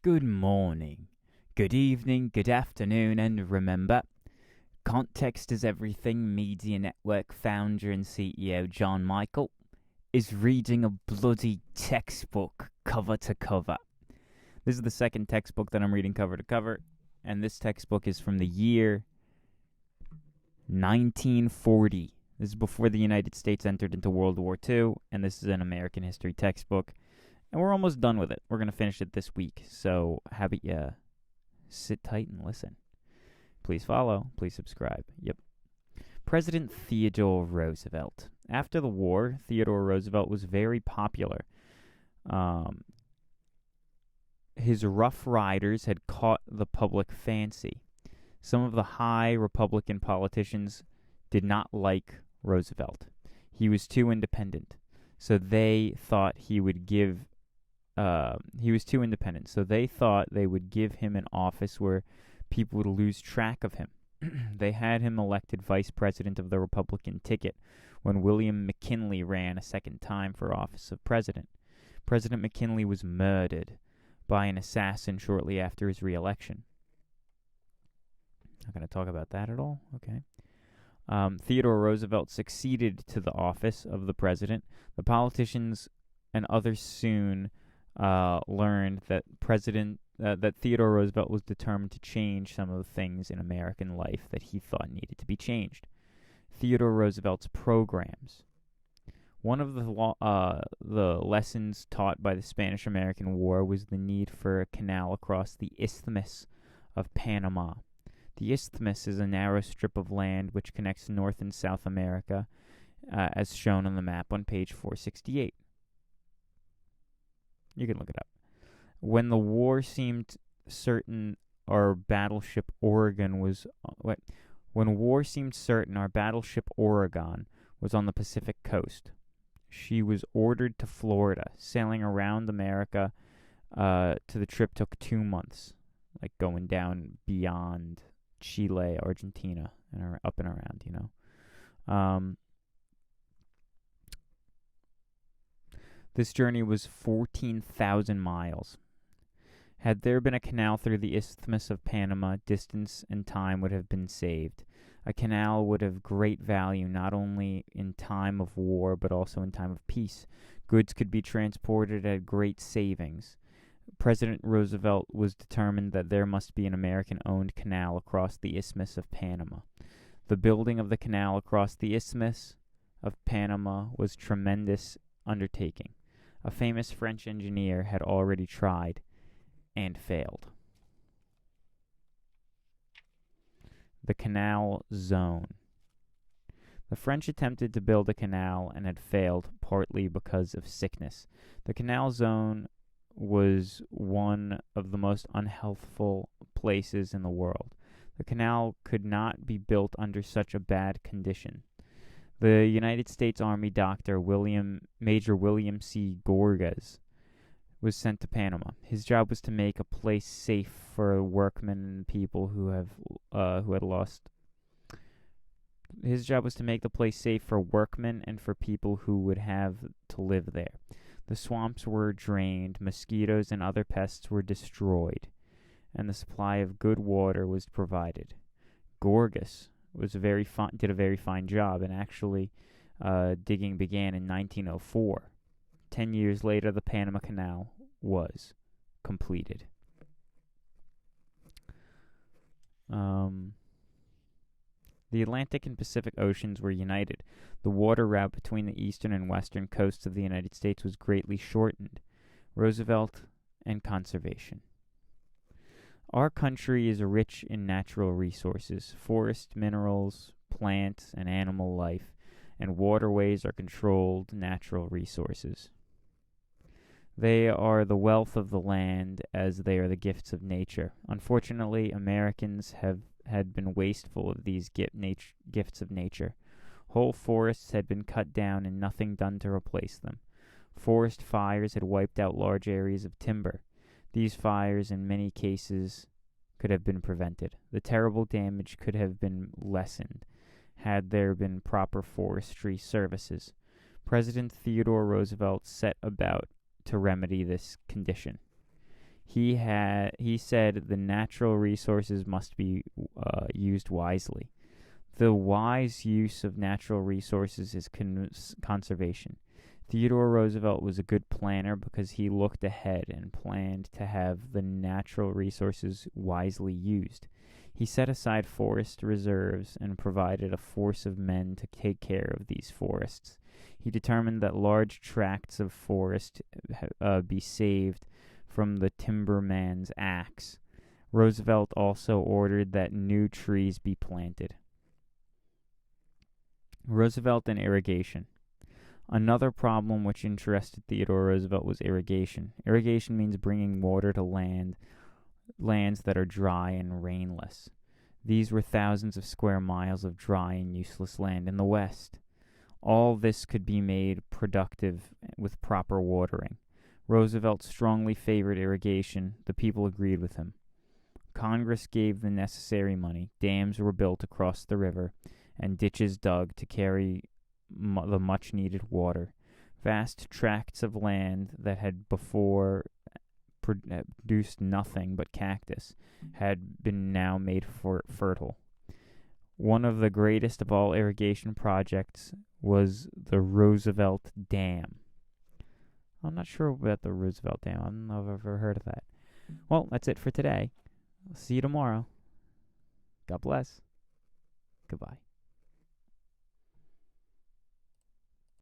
Good morning, good evening, good afternoon, and remember, Context is Everything Media Network founder and CEO John Michael is reading a bloody textbook cover to cover. This is the second textbook that I'm reading cover to cover, and this textbook is from the year 1940. This is before the United States entered into World War II, and this is an American history textbook. And we're almost done with it. We're going to finish it this week. So how about you sit tight and listen. Please follow. Please subscribe. Yep. President Theodore Roosevelt. After the war, Theodore Roosevelt was very popular. His Rough Riders had caught the public fancy. Some of the high Republican politicians did not like Roosevelt. He was too independent. So they thought he was too independent. So they thought they would give him an office where people would lose track of him. They had him elected vice president of the Republican ticket when William McKinley ran a second time for office of president. President McKinley was murdered by an assassin shortly after his re-election. Not going to talk about that at all? Okay. Theodore Roosevelt succeeded to the office of the president. The politicians and others soon learned that that Theodore Roosevelt was determined to change some of the things in American life that he thought needed to be changed. Theodore Roosevelt's programs. One of the lessons taught by the Spanish-American War was the need for a canal across the Isthmus of Panama. The Isthmus is a narrow strip of land which connects North and South America, as shown on the map on page 468. You can look it up. When the war seemed certain, our battleship Oregon was on the Pacific coast. She was ordered to Florida. Sailing around America to the trip took 2 months, like going down beyond Chile, Argentina, and up and around, This journey was 14,000 miles. Had there been a canal through the Isthmus of Panama, distance and time would have been saved. A canal would have great value not only in time of war but also in time of peace. Goods could be transported at great savings. President Roosevelt was determined that there must be an American-owned canal across the Isthmus of Panama. The building of the canal across the Isthmus of Panama was a tremendous undertaking. A famous French engineer had already tried and failed. The Canal Zone. The French attempted to build a canal and had failed, partly because of sickness. The Canal Zone was one of the most unhealthful places in the world. The canal could not be built under such a bad condition. The United States Army doctor Major William C. Gorgas was sent to Panama. His job was to make a place safe for workmen and people who had lost. His job was to make the place safe for workmen and for people who would have to live there. The swamps were drained, mosquitoes and other pests were destroyed, and the supply of good water was provided. Gorgas did a very fine job, and actually digging began in 1904. 10 years later, the Panama Canal was completed. The Atlantic and Pacific Oceans were united. The water route between the eastern and western coasts of the United States was greatly shortened. Roosevelt and conservation. Our country is rich in natural resources, forest, minerals, plant, and animal life, and waterways are controlled natural resources. They are the wealth of the land as they are the gifts of nature. Unfortunately, Americans had been wasteful of these gifts of nature. Whole forests had been cut down and nothing done to replace them. Forest fires had wiped out large areas of timber. These fires, in many cases, could have been prevented. The terrible damage could have been lessened had there been proper forestry services. President Theodore Roosevelt set about to remedy this condition. He said the natural resources must be used wisely. The wise use of natural resources is conservation. Theodore Roosevelt was a good planner because he looked ahead and planned to have the natural resources wisely used. He set aside forest reserves and provided a force of men to take care of these forests. He determined that large tracts of forest be saved from the timberman's axe. Roosevelt also ordered that new trees be planted. Roosevelt and irrigation. Another problem which interested Theodore Roosevelt was irrigation. Irrigation means bringing water to lands that are dry and rainless. These were thousands of square miles of dry and useless land in the West. All this could be made productive with proper watering. Roosevelt strongly favored irrigation. The people agreed with him. Congress gave the necessary money. Dams were built across the river, and ditches dug to carry the much-needed water. Vast tracts of land that had before produced nothing but cactus had been now made fertile. One of the greatest of all irrigation projects was the Roosevelt Dam. I'm not sure about the Roosevelt Dam. I don't know if I've ever heard of that. Well, that's it for today. I'll see you tomorrow. God bless. Goodbye.